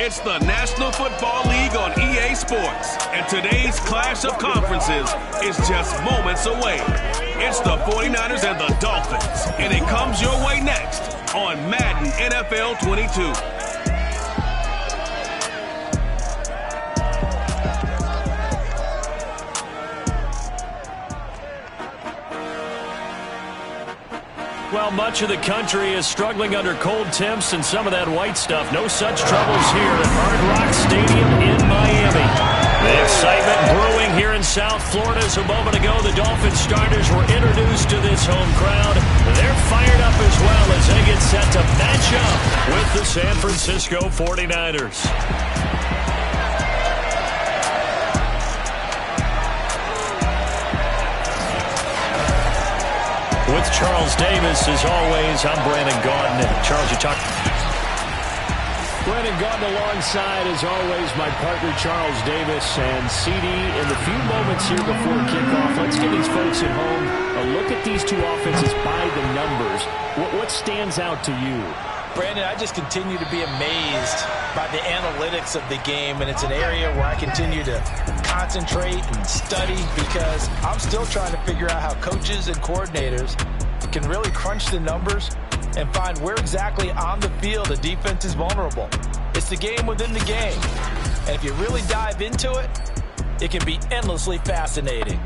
It's the National Football League on EA Sports, and today's clash of conferences is just moments away. It's the 49ers and the Dolphins, and it comes your way next on Madden NFL 22. Well, much of the country is struggling under cold temps and some of that white stuff. No such troubles here at Hard Rock Stadium in Miami. The excitement brewing here in South Florida as a moment ago the Dolphins starters were introduced to this home crowd. They're fired up as well as they get set to match up with the San Francisco 49ers. With Charles Davis, as always, I'm Brandon Gaudin. Charles, you talk. Brandon Gaudin alongside, as always, my partner Charles Davis. And CD, in the few moments here before kickoff, let's give these folks at home a look at these two offenses by the numbers. What stands out to you? Brandon, I just continue to be amazed by the analytics of the game, and it's an area where I continue to concentrate and study because I'm still trying to figure out how coaches and coordinators can really crunch the numbers and find where exactly on the field a defense is vulnerable. It's the game within the game, and if you really dive into it, it can be endlessly fascinating.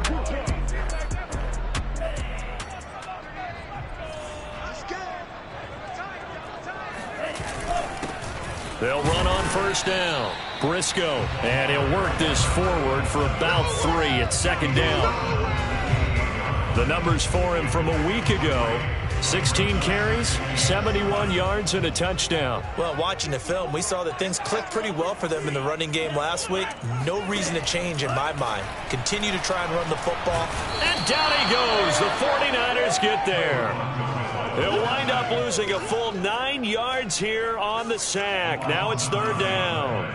They'll run on first down. Briscoe, and he'll work this forward for about 3 at second down. The numbers for him from a week ago: 16 carries, 71 yards, and a touchdown. Well, watching the film, we saw that things clicked pretty well for them in the running game last week. No reason to change in my mind. Continue to try and run the football. And down he goes. The 49ers get there. He'll wind up losing a full 9 yards here on the sack. Now it's third down.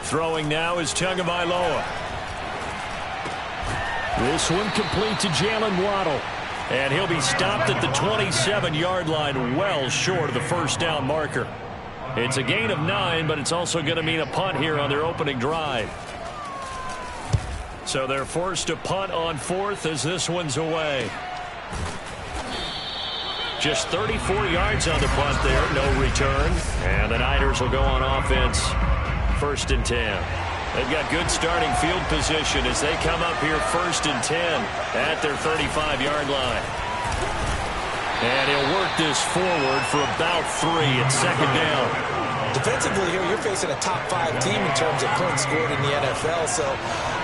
Throwing now is Tagovailoa. This one complete to Jalen Waddle. And he'll be stopped at the 27-yard line, well short of the first down marker. It's a gain of 9, but it's also going to mean a punt here on their opening drive. So they're forced to punt on fourth as this one's away. Just 34 yards on the punt there, no return. And the Niners will go on offense, 1st and 10. They've got good starting field position as they come up here 1st and 10 at their 35-yard line. And he'll work this forward for about 3 at second down. Defensively here, you're facing a top-5 team in terms of points scored in the NFL. So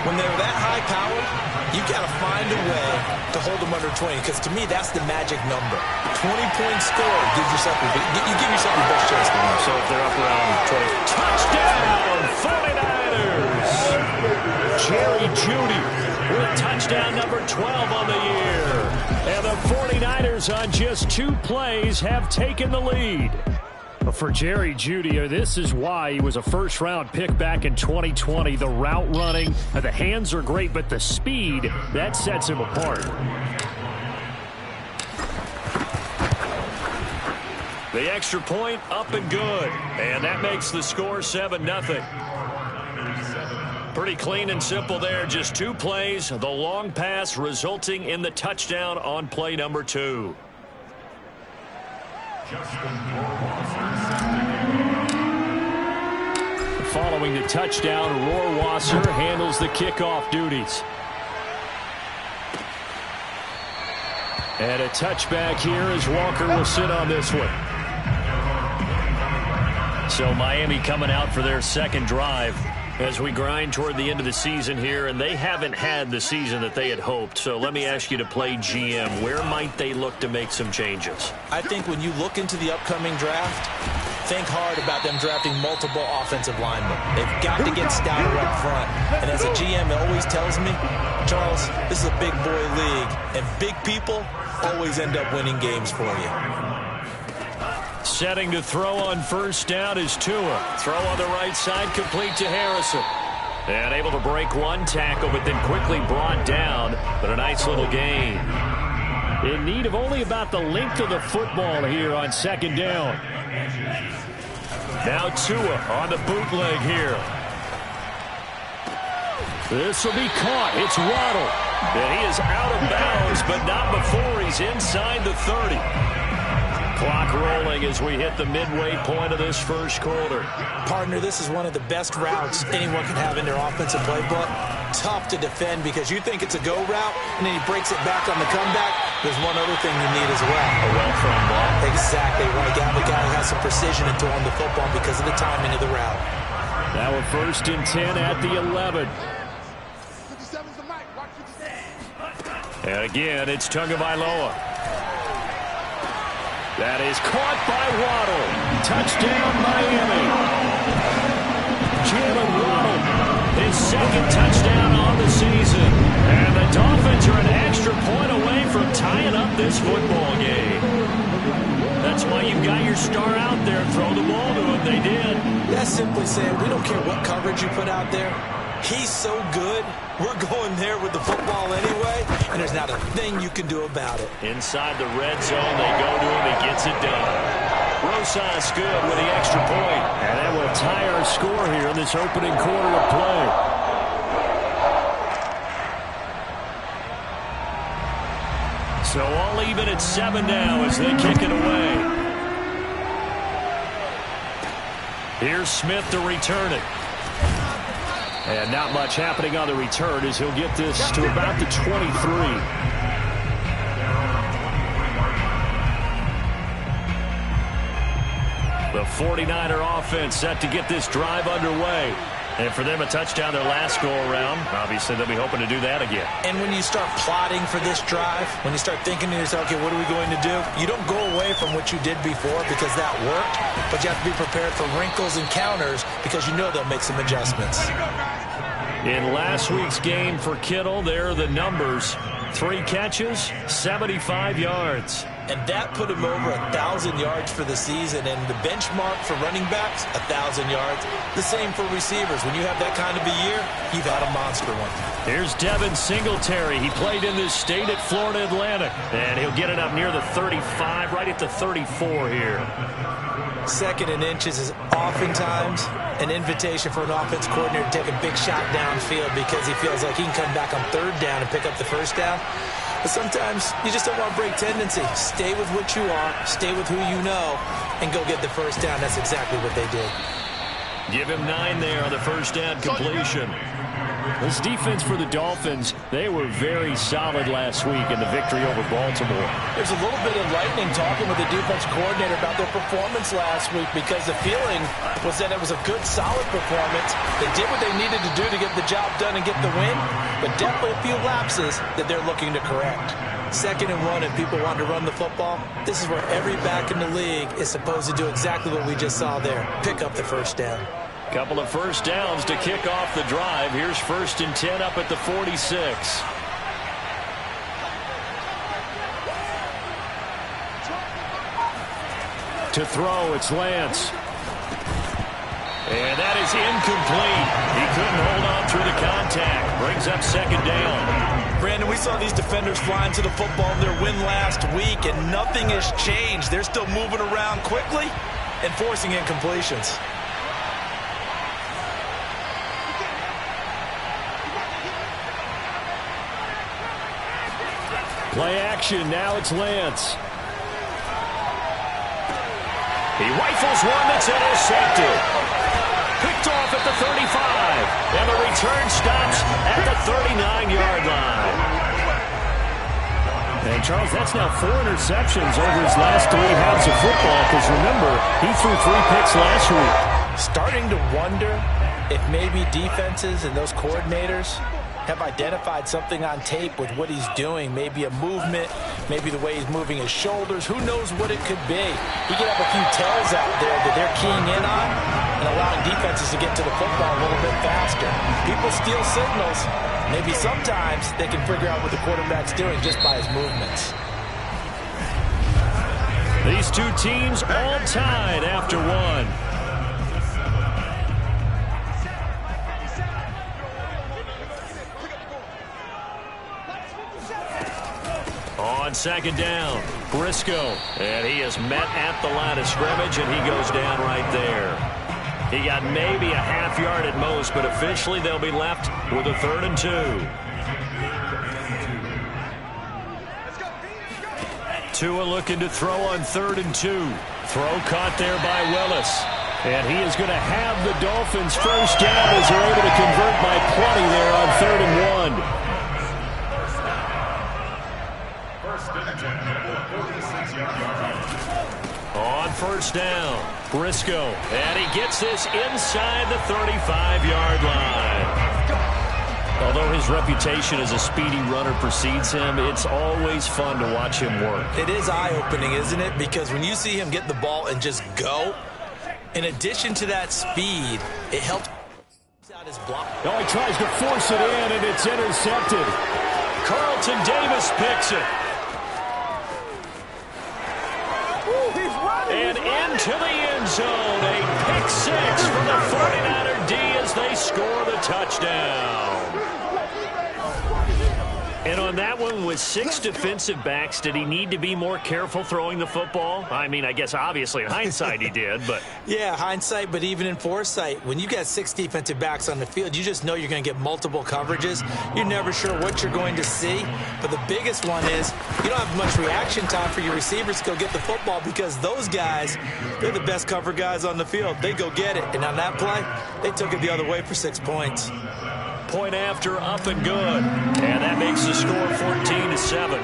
when they're that high-powered, you got to find a way to hold them under 20. Because to me, that's the magic number. 20 points scored gives yourself you give yourself your best chance to win. So if they're up around 20, touchdown 49ers! Jerry Jeudy with touchdown number 12 on the year. And the 49ers on just 2 plays have taken the lead. For Jerry Jeudy, this is why he was a first-round pick back in 2020. The route running, the hands are great, but the speed, that sets him apart. The extra point up and good. And that makes the score 7-0. Pretty clean and simple there. Just 2 plays. The long pass resulting in the touchdown on play number 2. Following the touchdown, Rohrwasser handles the kickoff duties. And a touchback here as Walker will sit on this one. So Miami coming out for their second drive as we grind toward the end of the season here, and they haven't had the season that they had hoped. So let me ask you to play GM. Where might they look to make some changes? I think when you look into the upcoming draft, think hard about them drafting multiple offensive linemen. They've got to get stouter up front. And as a GM, it always tells me, Charles, this is a big boy league, and big people always end up winning games for you. Setting to throw on first down is Tua. Throw on the right side, complete to Harrison. And able to break one tackle, but then quickly brought down. But a nice little gain. in need of only about the length of the football here on second down. Now Tua on the bootleg here. This will be caught. It's Waddle. And he is out of bounds, but not before he's inside the 30. Clock rolling as we hit the midway point of this first quarter. Partner, this is one of the best routes anyone can have in their offensive playbook. Tough to defend because you think it's a go route, and then he breaks it back on the comeback. There's one other thing you need as well. A well-thrown ball. Exactly right. You have a guy who has some precision in throwing the football because of the timing of the route. Now a 1st and 10 at the 11. And again, it's Tagovailoa. That is caught by Waddle. Touchdown, Miami. Jalen Waddle, his 2nd touchdown on the season. And the Dolphins are an extra point away from tying up this football game. That's why you've got your star out there. Throw the ball to him. They did. That's simply saying we don't care what coverage you put out there. He's so good, we're going there with the football anyway, and there's not a thing you can do about it. Inside the red zone, they go to him. He gets it done. Rosas good with the extra point. And that will tie our score here in this opening quarter of play. So all even at 7 now as they kick it away. Here's Smith to return it. And not much happening on the return as he'll get this to about the 23. The 49er offense set to get this drive underway. And for them, a touchdown their last go-around. Obviously, they'll be hoping to do that again. And when you start plotting for this drive, when you start thinking to yourself, okay, what are we going to do? You don't go away from what you did before because that worked, but you have to be prepared for wrinkles and counters because you know they'll make some adjustments. In last week's game for Kittle, there are the numbers. 3 catches, 75 yards. And that put him over 1,000 yards for the season. And the benchmark for running backs, 1,000 yards. The same for receivers. When you have that kind of a year, you've had a monster one. Here's Devin Singletary. He played in this state at Florida Atlantic. And he'll get it up near the 35, right at the 34 here. 2nd and inches is oftentimes an invitation for an offense coordinator to take a big shot downfield because he feels like he can come back on 3rd down and pick up the 1st down. But sometimes you just don't want to break tendency. Stay with what you are, stay with who you know, and go get the 1st down. That's exactly what they did. Give him 9 there on the 1st down completion. This defense for the Dolphins, they were very solid last week in the victory over Baltimore. There's a little bit of lightning talking with the defense coordinator about their performance last week because the feeling was that it was a good, solid performance. They did what they needed to do to get the job done and get the win, but definitely a few lapses that they're looking to correct. 2nd and 1, and people want to run the football. This is where every back in the league is supposed to do exactly what we just saw there. Pick up the 1st down. Couple of 1st downs to kick off the drive. Here's 1st and 10 up at the 46. To throw, it's Lance. And that is incomplete. He couldn't hold on through the contact. Brings up 2nd down. Brandon, we saw these defenders flying to the football in their win last week, and nothing has changed. They're still moving around quickly and forcing incompletions. Play action. Now it's Lance. He rifles one that's intercepted. Picked off at the 35. And the return stops at the 39-yard line. And, Charles, that's now 4 interceptions over his last 3 halves of football because, remember, he threw 3 picks last week. Starting to wonder if maybe defenses and those coordinators have identified something on tape with what he's doing. Maybe a movement, maybe the way he's moving his shoulders. Who knows what it could be? He could have a few tells out there that they're keying in on and allowing defenses to get to the football a little bit faster. People steal signals. Maybe sometimes they can figure out what the quarterback's doing just by his movements. These two teams all tied after 1. On On second down, Briscoe. And he is met at the line of scrimmage, and he goes down right there. He got maybe a half yard at most, but officially they'll be left with a 3rd and 2. Tua looking to throw on 3rd and 2. Throw caught there by Willis. And he is going to have the Dolphins first down as they're able to convert by plenty there on 3rd and 1. On first down, Briscoe. And he gets this inside the 35-yard line. Although his reputation as a speedy runner precedes him, it's always fun to watch him work. It is eye-opening, isn't it? Because when you see him get the ball and just go, in addition to that speed, it helps out his block. Oh, he tries to force it in, and it's intercepted. Carlton Davis picks it. And into the end zone, a pick 6 for the 49er D as they score the touchdown. And on that one, with 6 defensive backs, did he need to be more careful throwing the football? I mean, I guess obviously in hindsight he did, but... Yeah, hindsight, but even in foresight, when you got 6 defensive backs on the field, you just know you're going to get multiple coverages. You're never sure what you're going to see. But the biggest one is you don't have much reaction time for your receivers to go get the football because those guys, they're the best cover guys on the field. They go get it. And on that play, they took it the other way for 6 points. Point after, up and good. And that makes the score 14-7.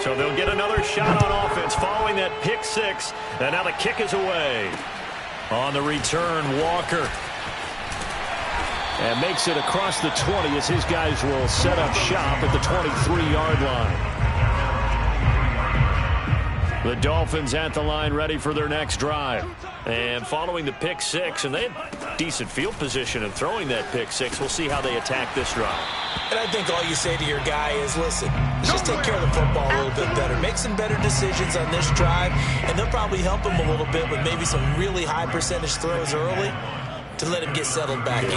So they'll get another shot on offense following that pick 6. And now the kick is away. On the return, Walker. And makes it across the 20 as his guys will set up shop at the 23-yard line. The Dolphins at the line ready for their next drive. And following the pick 6, and they had decent field position in throwing that pick 6. We'll see how they attack this drive. And I think all you say to your guy is, listen, just take care of the football a little bit better. Make some better decisions on this drive, and they'll probably help him a little bit with maybe some really high percentage throws early to let him get settled back in.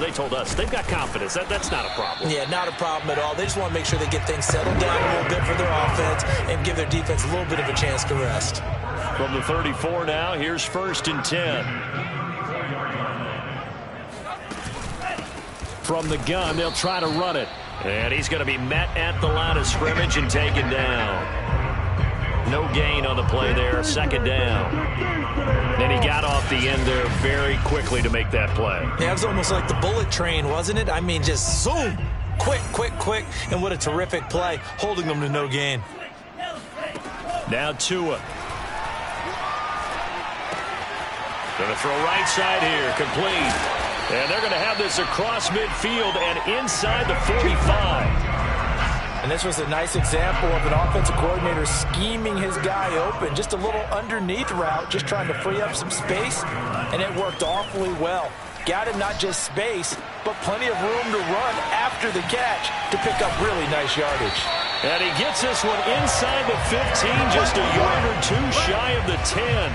They told us they've got confidence. That's not a problem. Yeah, not a problem at all. They just want to make sure they get things settled down a little bit for their offense and give their defense a little bit of a chance to rest. From the 34 now, here's 1st and 10. From the gun, they'll try to run it. And he's going to be met at the line of scrimmage and taken down. No gain on the play there, 2nd down. And he got off the end there very quickly to make that play. Yeah, it was almost like the bullet train, wasn't it? I mean, just zoom, quick, and what a terrific play, holding them to no gain. Now Tua. Going to throw right side here, complete. And they're going to have this across midfield and inside the 45. And this was a nice example of an offensive coordinator scheming his guy open. Just a little underneath route, just trying to free up some space, and it worked awfully well. Got him not just space, but plenty of room to run after the catch to pick up really nice yardage. And he gets this one inside the 15, just a yard or 2 shy of the 10.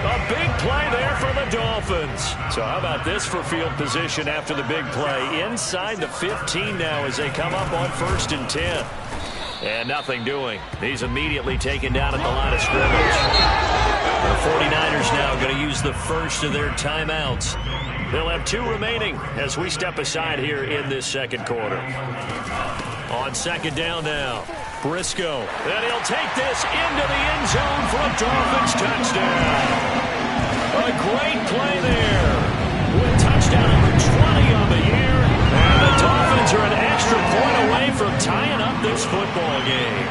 A big play there for the Dolphins. So how about this for field position after the big play? Inside the 15 now as they come up on 1st and 10. And nothing doing. He's immediately taken down at the line of scrimmage. The 49ers now going to use the first of their timeouts. They'll have 2 remaining as we step aside here in this 2nd quarter. On 2nd down now, Briscoe. And he'll take this into the end zone for a Dolphins touchdown. A great play there with touchdown number 20 on the year. And the Dolphins are an extra point away from tying up this football game.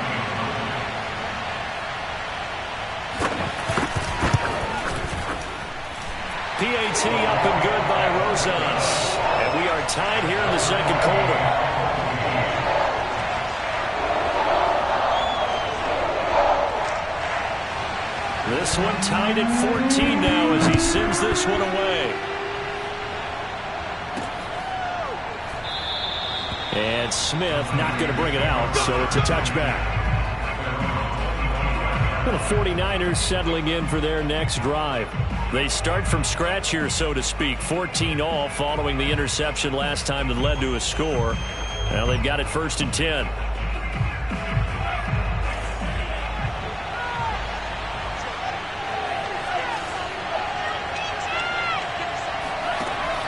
PAT up and good by Rosas. And we are tied here in the 2nd quarter. This one tied at 14 now as he sends this one away. And Smith not going to bring it out, so it's a touchback. The 49ers settling in for their next drive. They start from scratch here, so to speak. 14 all following the interception last time that led to a score. Now they've got it 1st and 10.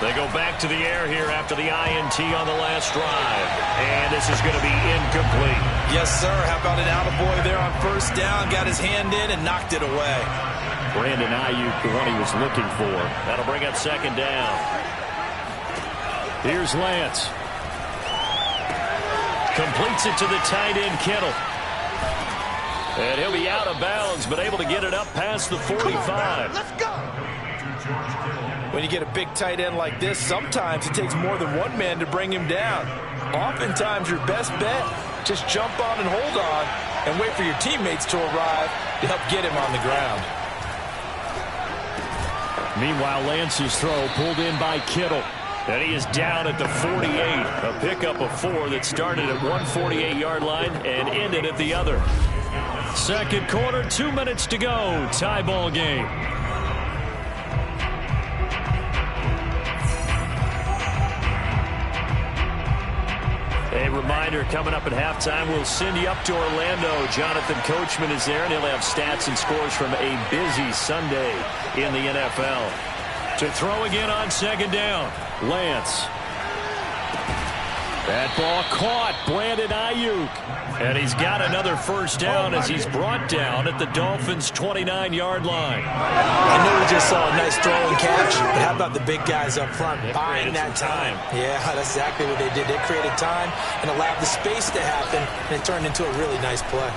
They go back to the air here after the INT on the last drive. And this is going to be incomplete. Yes, sir. How about an attaboy there on first down? Got his hand in and knocked it away. Brandon Ayuk, the one he was looking for. That'll bring up second down. Here's Lance. Completes it to the tight end, Kittle. And he'll be out of bounds, but able to get it up past the 45. Let's go. When you get a big tight end like this, sometimes it takes more than one man to bring him down. Oftentimes, your best bet, just jump on and hold on and wait for your teammates to arrive to help get him on the ground. Meanwhile, Lance's throw pulled in by Kittle. And he is down at the 48. A pickup of 4 that started at 148-yard line and ended at the other. Second quarter, 2 minutes to go. Tie ball game. A reminder, coming up at halftime, we'll send you up to Orlando. Jonathan Coachman is there, and he'll have stats and scores from a busy Sunday in the NFL. To throw again on second down, Lance. That ball caught, Brandon Ayuk. And he's got another first down as he's brought down at the Dolphins' 29-yard line. I know we just saw a nice throw and catch, but how about the big guys up front buying that time? Yeah, that's exactly what they did. They created time and allowed the space to happen, and it turned into a really nice play.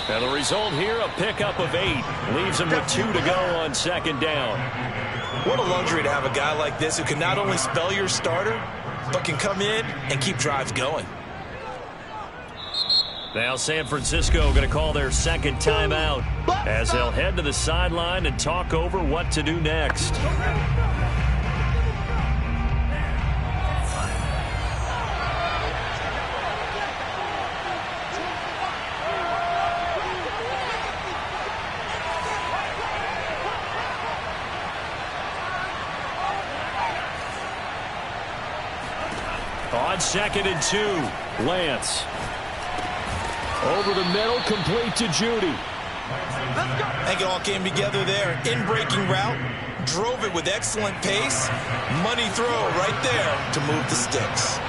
And the result here, a pickup of 8. Leaves him with 2 to go on second down. What a luxury to have a guy like this who can not only spell your starter, but can come in and keep drives going. Now San Francisco going to call their second timeout as they'll head to the sideline and talk over what to do next. On second and 2, Lance. Over the middle, complete to Judy. I think it all came together there. In-breaking route, drove it with excellent pace. Money throw right there to move the sticks.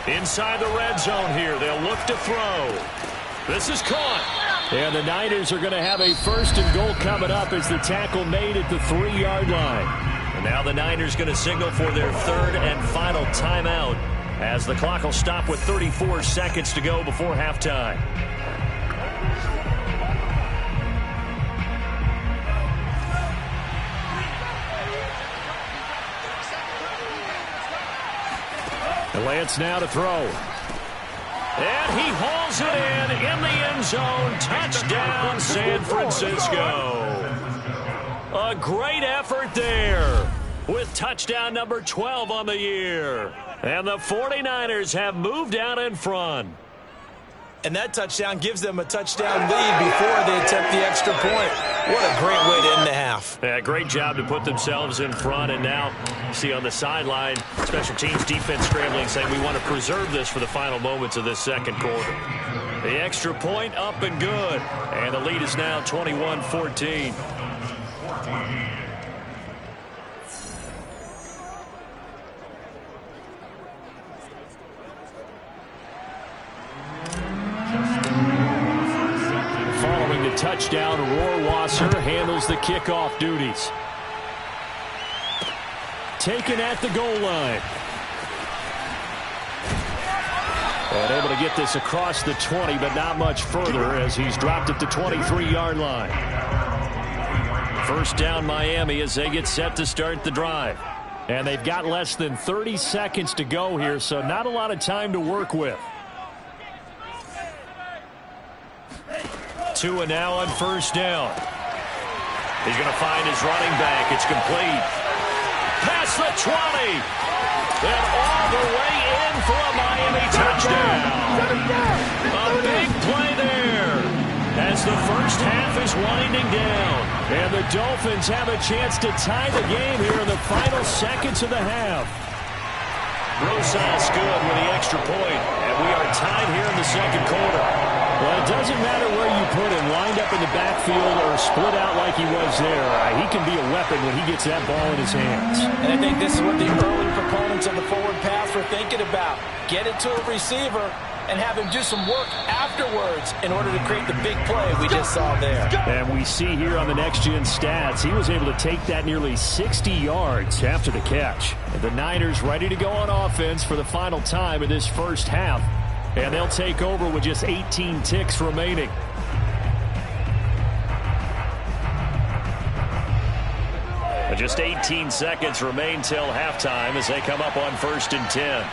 Inside the red zone here, they'll look to throw. This is caught. And the Niners are going to have a first and goal coming up as the tackle made at the 3-yard line. And now the Niners going to signal for their third and final timeout as the clock will stop with 34 seconds to go before halftime. And Lance now to throw. And he hauls it in the end zone. Touchdown, San Francisco. A great effort there with touchdown number 12 on the year. And the 49ers have moved out in front. And that touchdown gives them a touchdown lead before they attempt the extra point. What a great way to end the half. Yeah, great job to put themselves in front. And now, see on the sideline, special teams defense scrambling, saying we want to preserve this for the final moments of this second quarter. The extra point up and good. And the lead is now 21-14. Following the touchdown, Rohrwasser handles the kickoff duties. Taken at the goal line. And able to get this across the 20, but not much further as he's dropped at the 23-yard line. First down Miami as they get set to start the drive. And they've got less than 30 seconds to go here, so not a lot of time to work with. Tua now on first down. He's going to find his running back. It's complete. Past the 20. And all the way in for a Miami touchdown. A big play there as the first half is winding down. And the Dolphins have a chance to tie the game here in the final seconds of the half. Rosas good with the extra point. And we are tied here in the second quarter. Well, it doesn't matter where you put him, lined up up in the backfield or split out like he was there, he can be a weapon when he gets that ball in his hands. And I think this is what the early proponents of the forward pass were thinking about. Get it to a receiver and have him do some work afterwards in order to create the big play we just saw there. And we see here on the next-gen stats, he was able to take that nearly 60 yards after the catch. The Niners ready to go on offense for the final time in this first half. And they'll take over with just 18 ticks remaining. Just 18 seconds remain till halftime as they come up on 1st and 10.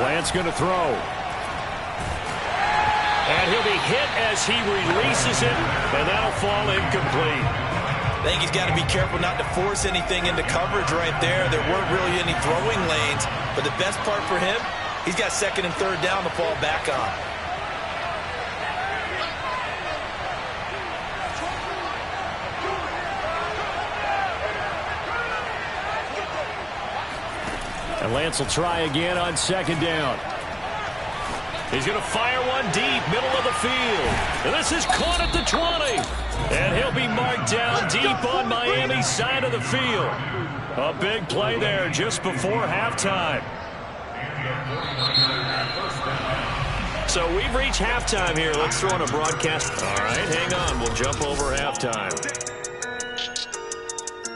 Lance going to throw. And he'll be hit as he releases it, and that'll fall incomplete. I think he's got to be careful not to force anything into coverage right there. There weren't really any throwing lanes, but the best part for him, he's got 2nd and 3rd down to fall back on. And Lance will try again on 2nd down. He's going to fire one deep, middle of the field. And this is caught at the 20. And he'll be marked down deep on Miami's side of the field. A big play there just before halftime. So we've reached halftime here. Let's throw in a broadcast. All right, hang on. We'll jump over halftime.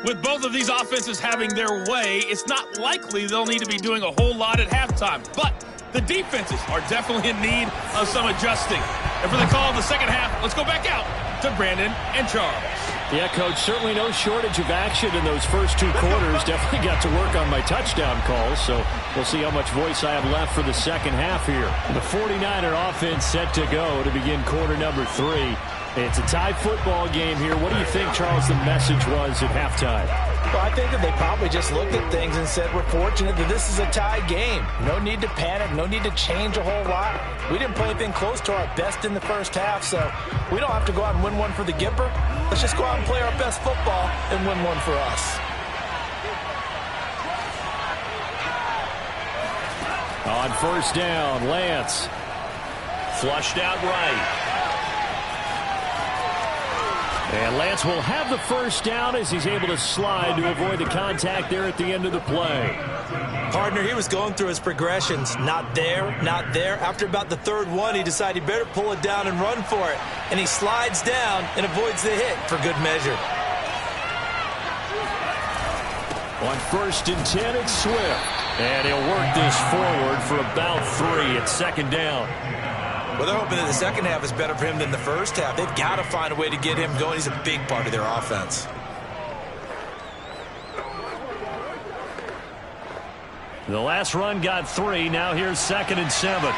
With both of these offenses having their way, it's not likely they'll need to be doing a whole lot at halftime. But the defenses are definitely in need of some adjusting. And for the call of the second half, let's go back out to Brandon and Charles. Yeah, Coach, certainly no shortage of action in those first 2 quarters. Definitely got to work on my touchdown calls, so we'll see how much voice I have left for the second half here. The 49er offense set to go to begin quarter number 3. It's a tie football game here. What do you think, Charles, the message was at halftime? Well, I think that they probably just looked at things and said, we're fortunate that this is a tie game. No need to panic, no need to change a whole lot. We didn't play anything close to our best in the first half, so we don't have to go out and win one for the Gipper. Let's just go out and play our best football and win one for us. On 1st down, Lance. Flushed out right. And Lance will have the 1st down as he's able to slide to avoid the contact there at the end of the play. Partner, he was going through his progressions. Not there, not there. After about the 3rd one, he decided he better pull it down and run for it. And he slides down and avoids the hit for good measure. On 1st and 10, it's Swift. And he'll work this forward for about 3 at 2nd down. Well, they're hoping that the second half is better for him than the first half. They've got to find a way to get him going. He's a big part of their offense. The last run got 3. Now here's 2nd and 7.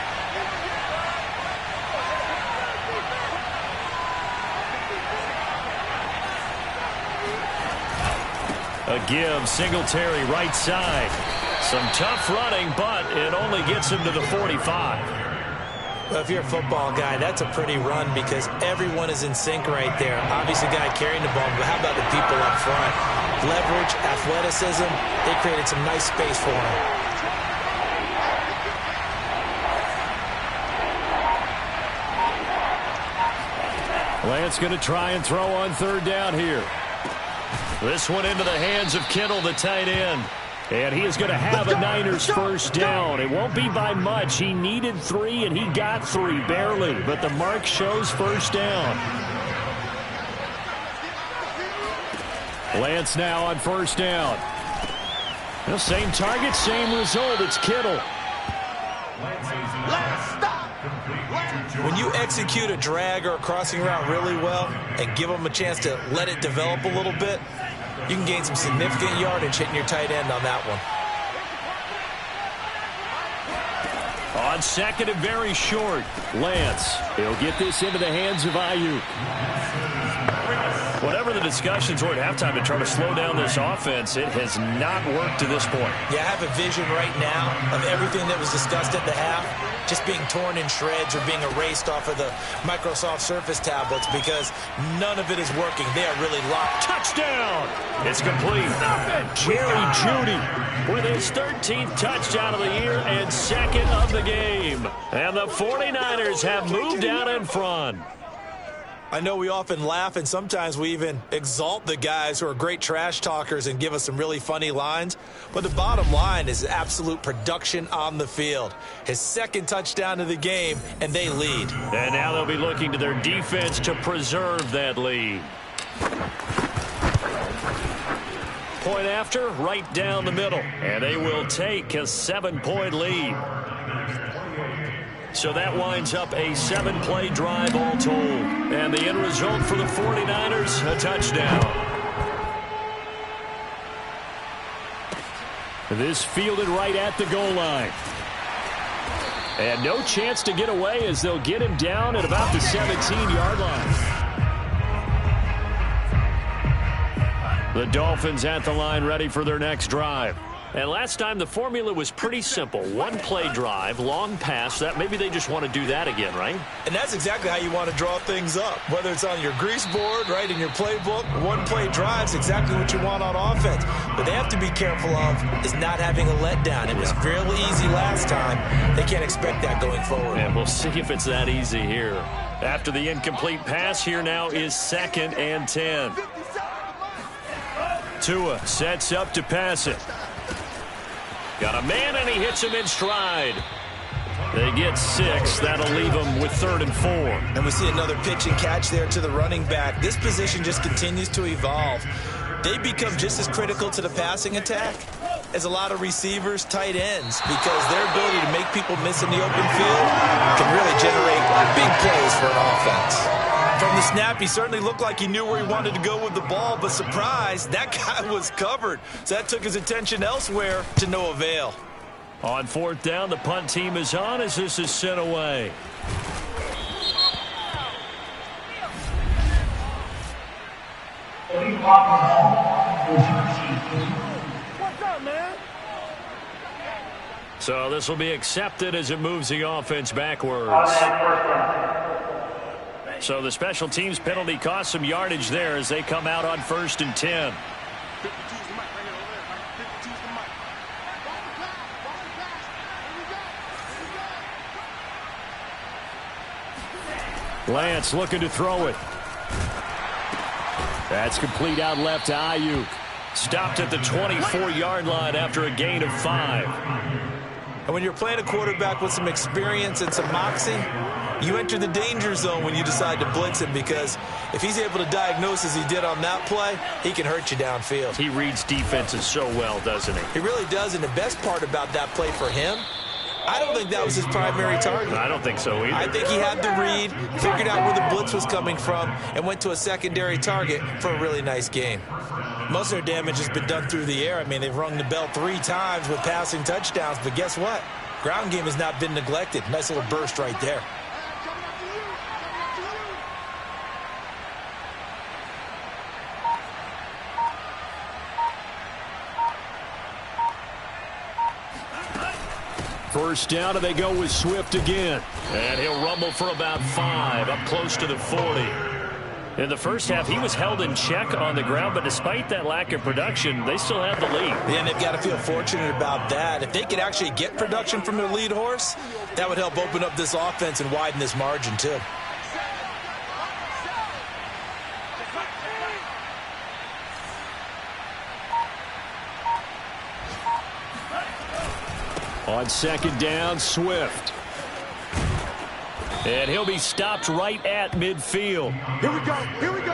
A give, Singletary right side. Some tough running, but it only gets him to the 45. Well, if you're a football guy, that's a pretty run because everyone is in sync right there. Obviously, the guy carrying the ball, but how about the people up front? Leverage, athleticism, they created some nice space for him. Lance going to try and throw on 3rd down here. This one into the hands of Kittle, the tight end. And he is going to have a Niners 1st down. It won't be by much. He needed 3, and he got 3, barely. But the mark shows 1st down. Lance now on 1st down. The same target, same result. It's Kittle. When you execute a drag or a crossing route really well and give them a chance to let it develop a little bit, you can gain some significant yardage hitting your tight end on that one. On 2nd and very short, Lance. He'll get this into the hands of Ayuk. Whatever the discussions were at halftime to try to slow down this offense, it has not worked to this point. Yeah, I have a vision right now of everything that was discussed at the half just being torn in shreds or being erased off of the Microsoft Surface tablets because none of it is working. They are really locked. Touchdown! It's complete. Jerry Jeudy with his 13th touchdown of the year and second of the game. And the 49ers have moved out in front. I know we often laugh and sometimes we even exalt the guys who are great trash talkers and give us some really funny lines. But the bottom line is absolute production on the field. His second touchdown of the game, and they lead. And now they'll be looking to their defense to preserve that lead. Point after, right down the middle. And they will take a 7-point lead. So that winds up a 7-play drive all told. And the end result for the 49ers, a touchdown. This fielded right at the goal line. And no chance to get away as they'll get him down at about the 17-yard line. The Dolphins at the line ready for their next drive. And last time the formula was pretty simple. One-play drive, long pass. That maybe they just want to do that again, right? And that's exactly how you want to draw things up. Whether it's on your grease board, right, in your playbook, one-play drive's exactly what you want on offense. What they have to be careful of is not having a letdown. It was fairly easy last time. They can't expect that going forward. And we'll see if it's that easy here. After the incomplete pass, here now is 2nd and 10. Tua sets up to pass it. Got a man, and he hits him in stride. They get 6. That'll leave them with 3rd and 4. And we see another pitch and catch there to the running back. This position just continues to evolve. They become just as critical to the passing attack as a lot of receivers, tight ends, because their ability to make people miss in the open field can really generate big plays for an offense. From the snap, he certainly looked like he knew where he wanted to go with the ball, but surprise, that guy was covered. So that took his attention elsewhere to no avail. On 4th down, the punt team is on as this is sent away. What's up, man? So this will be accepted as it moves the offense backwards. So the special teams penalty cost some yardage there as they come out on 1st and 10. Lance looking to throw it. That's complete out left to Ayuk. Stopped at the 24-yard line after a gain of 5. And when you're playing a quarterback with some experience and some moxie, you enter the danger zone when you decide to blitz him, because if he's able to diagnose as he did on that play, he can hurt you downfield. He reads defenses so well, doesn't he? He really does, and the best part about that play for him, I don't think that was his primary target. I don't think so either. I think he had the read, figured out where the blitz was coming from, and went to a secondary target for a really nice gain. Most of their damage has been done through the air. I mean, they've rung the bell 3 times with passing touchdowns, but guess what? Ground game has not been neglected. Nice little burst right there. First down, and they go with Swift again. And he'll rumble for about 5, up close to the 40. In the first half, he was held in check on the ground, but despite that lack of production, they still have the lead. Yeah, and they've got to feel fortunate about that. If they could actually get production from their lead horse, that would help open up this offense and widen this margin, too. On 2nd down, Swift. And he'll be stopped right at midfield. Here we go. Here we go.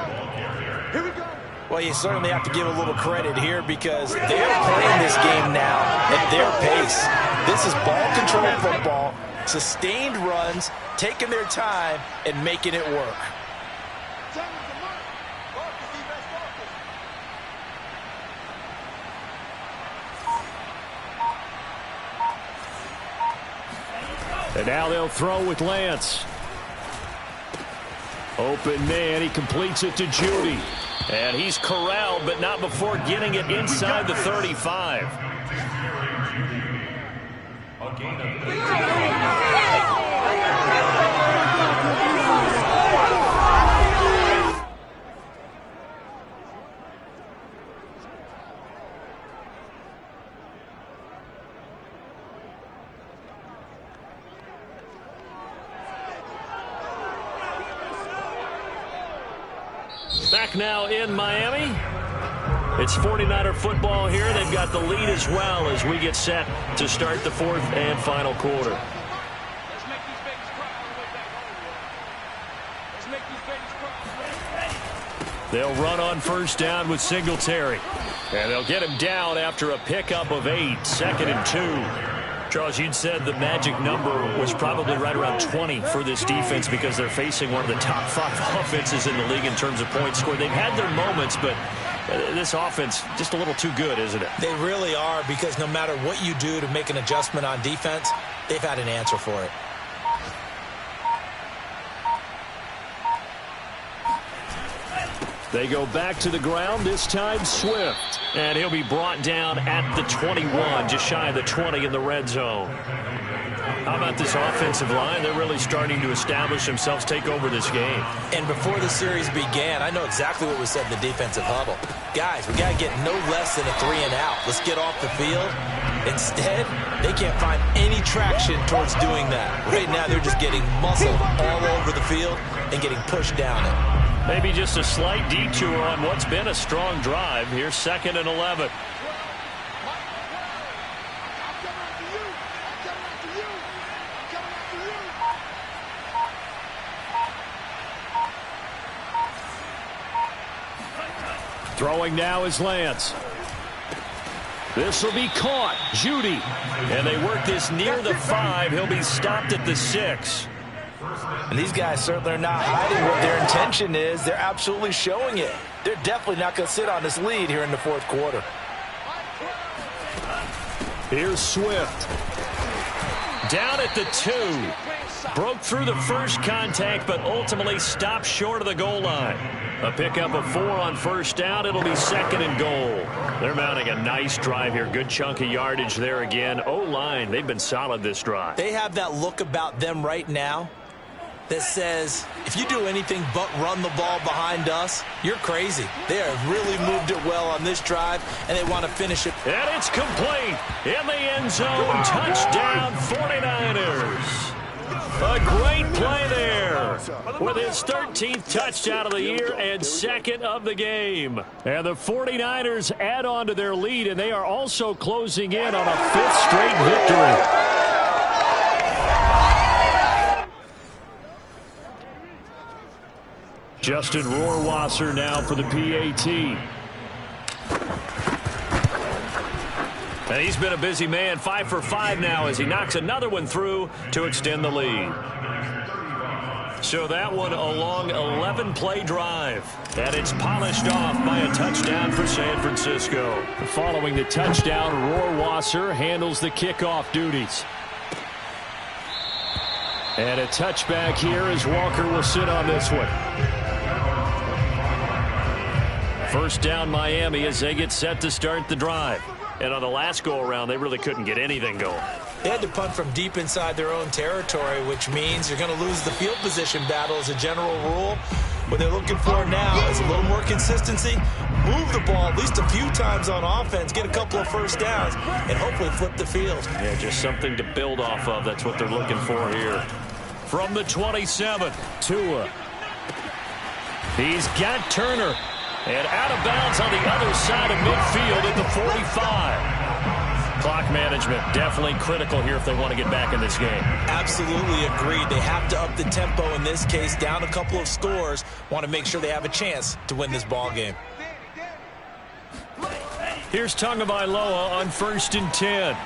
Here we go. Well, you certainly have to give a little credit here because they're playing this game now at their pace. This is ball control football, sustained runs, taking their time, and making it work. And now they'll throw with Lance. Open man, he completes it to Jeudy. And he's corralled, but not before getting it inside the 35. Back now in Miami. It's 49er football here. They've got the lead as well as we get set to start the fourth and final quarter. They'll run on first down with Singletary. And they'll get him down after a pickup of 8, 2nd and 2. Charles, you'd said the magic number was probably right around 20 for this defense because they're facing one of the top 5 offenses in the league in terms of points scored. They've had their moments, but this offense just a little too good, isn't it? They really are, because no matter what you do to make an adjustment on defense, they've had an answer for it. They go back to the ground, this time Swift. And he'll be brought down at the 21, just shy of the 20 in the red zone. How about this offensive line? They're really starting to establish themselves, take over this game. And before the series began, I know exactly what was said in the defensive huddle. Guys, we got to get no less than a 3 and out. Let's get off the field. Instead, they can't find any traction towards doing that. Right now, they're just getting muscled all over the field and getting pushed down it. Maybe just a slight detour on what's been a strong drive. Here's 2nd and 11. Throwing now is Lance. This will be caught. Judy. And they work this near the 5. He'll be stopped at the 6. And these guys certainly are not hiding what their intention is. They're absolutely showing it. They're definitely not going to sit on this lead here in the fourth quarter. Here's Swift. Down at the 2. Broke through the first contact, but ultimately stopped short of the goal line. A pickup of 4 on first down. It'll be 2nd and goal. They're mounting a nice drive here. Good chunk of yardage there again. O-line, they've been solid this drive. They have that look about them right now that says, if you do anything but run the ball behind us, you're crazy. They have really moved it well on this drive, and they want to finish it. And it's complete in the end zone. Touchdown, 49ers. A great play there with his 13th touchdown of the year and 2nd of the game. And the 49ers add on to their lead, and they are also closing in on a 5th straight victory. Justin Rohrwasser now for the PAT. And he's been a busy man, 5 for 5 now as he knocks another one through to extend the lead. So that one a long 11-play drive. And it's polished off by a touchdown for San Francisco. Following the touchdown, Rohrwasser handles the kickoff duties. And a touchback here as Walker will sit on this one. First down Miami as they get set to start the drive. And on the last go-around, they really couldn't get anything going. They had to punt from deep inside their own territory, which means you're going to lose the field position battle as a general rule. What they're looking for now is a little more consistency, move the ball at least a few times on offense, get a couple of first downs, and hopefully flip the field. Yeah, just something to build off of. That's what they're looking for here. From the 27, Tua. He's got Turner. And out of bounds on the other side of midfield at the 45. Clock management definitely critical here if they want to get back in this game. Absolutely agreed. They have to up the tempo in this case, down a couple of scores. Want to make sure they have a chance to win this ball game. Here's Tagovailoa on 1st and 10.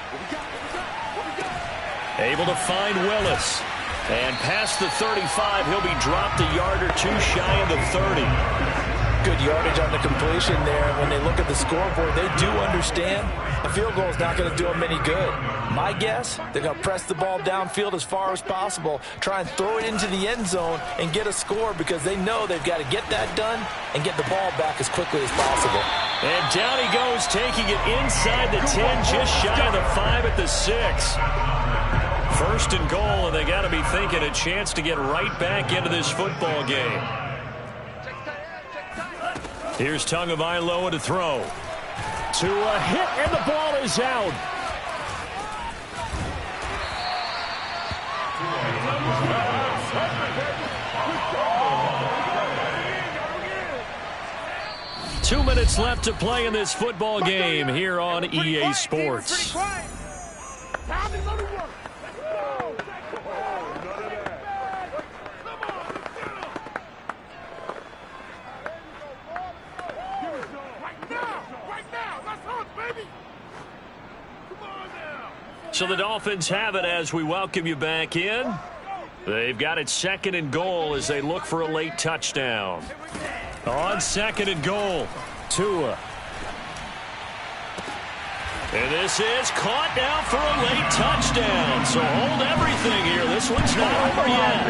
Able to find Willis. And past the 35, he'll be dropped a yard or two shy of the 30. good yardage on the completion there. When they look at the scoreboard, they do understand a field goal is not going to do them any good. My guess, they're going to press the ball downfield as far as possible, try and throw it into the end zone and get a score because they know they've got to get that done and get the ball back as quickly as possible. And down he goes, taking it inside the 10, just shy of the 5 at the 6. First and goal, and they got to be thinking a chance to get right back into this football game. Here's Tagovailoa to throw. To a hit, and the ball is out. Two minutes left to play in this football game here on EA Sports. So the Dolphins have it as we welcome you back in. They've got it second and goal as they look for a late touchdown. On second and goal, Tua. And this is caught now for a late touchdown. So hold everything here. This one's not over yet.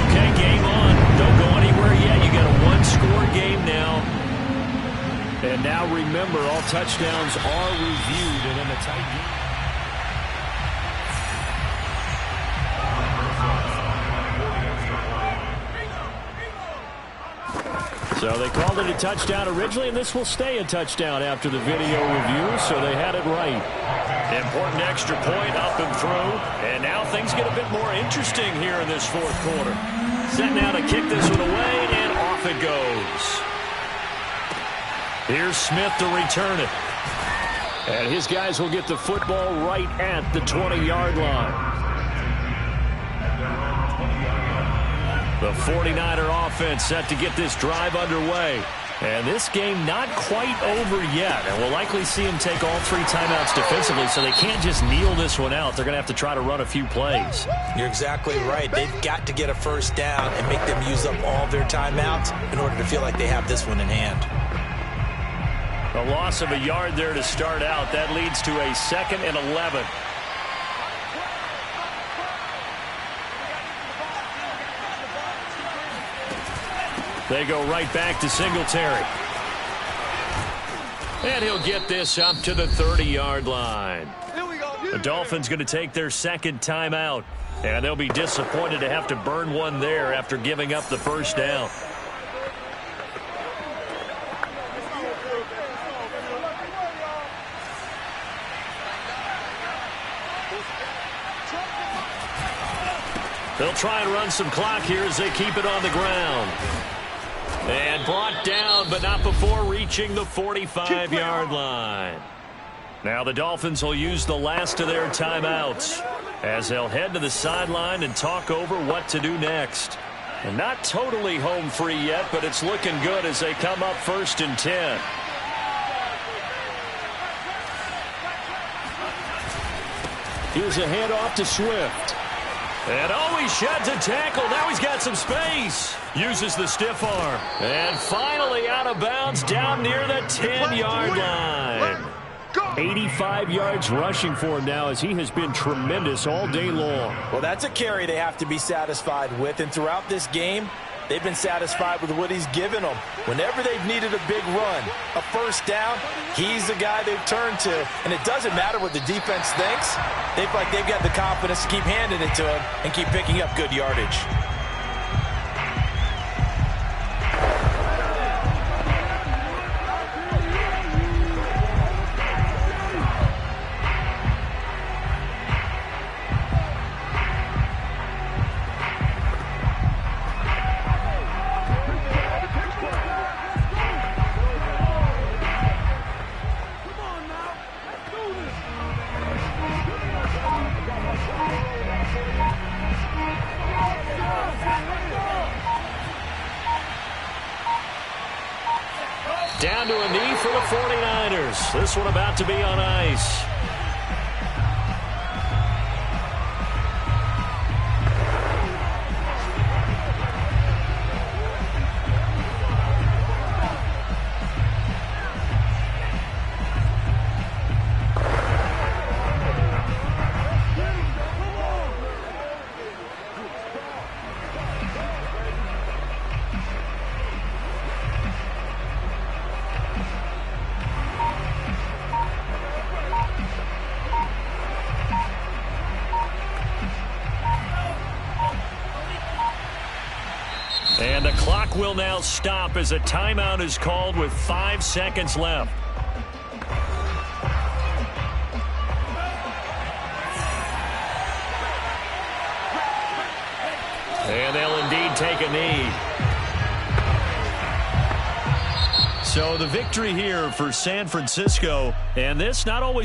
Okay, game on. Don't go anywhere yet. You got a one-score game now. And now remember, all touchdowns are reviewed and in a tight game. So they called it a touchdown originally, and this will stay a touchdown after the video review, so they had it right. Important extra point up and through, and now things get a bit more interesting here in this fourth quarter. Set now to kick this one away, and off it goes. Here's Smith to return it. And his guys will get the football right at the 20-yard line. The 49er offense set to get this drive underway. And this game not quite over yet. And we'll likely see them take all three timeouts defensively, so they can't just kneel this one out. They're going to have to try to run a few plays. You're exactly right. They've got to get a first down and make them use up all their timeouts in order to feel like they have this one in hand. A loss of a yard there to start out. That leads to a 2nd and 11. They go right back to Singletary. And he'll get this up to the 30-yard line. The Dolphins going to take their second timeout. And they'll be disappointed to have to burn one there after giving up the first down. They'll try and run some clock here as they keep it on the ground. And brought down, but not before reaching the 45-yard line. Now the Dolphins will use the last of their timeouts as they'll head to the sideline and talk over what to do next. And not totally home free yet, but it's looking good as they come up 1st and 10. Here's a handoff to Swift. And he sheds a tackle. Now he's got some space. Uses the stiff arm. And finally out of bounds down near the 10-yard line. 85 yards rushing for him now as he has been tremendous all day long. Well, that's a carry they have to be satisfied with. And throughout this game, they've been satisfied with what he's given them. Whenever they've needed a big run, a first down, he's the guy they've turned to. And it doesn't matter what the defense thinks. They feel like they've got the confidence to keep handing it to him and keep picking up good yardage. Down to a knee for the 49ers. This one about to be on ice. clock will now stop as a timeout is called with 5 seconds left. And they'll indeed take a knee. So the victory here for San Francisco, and this not always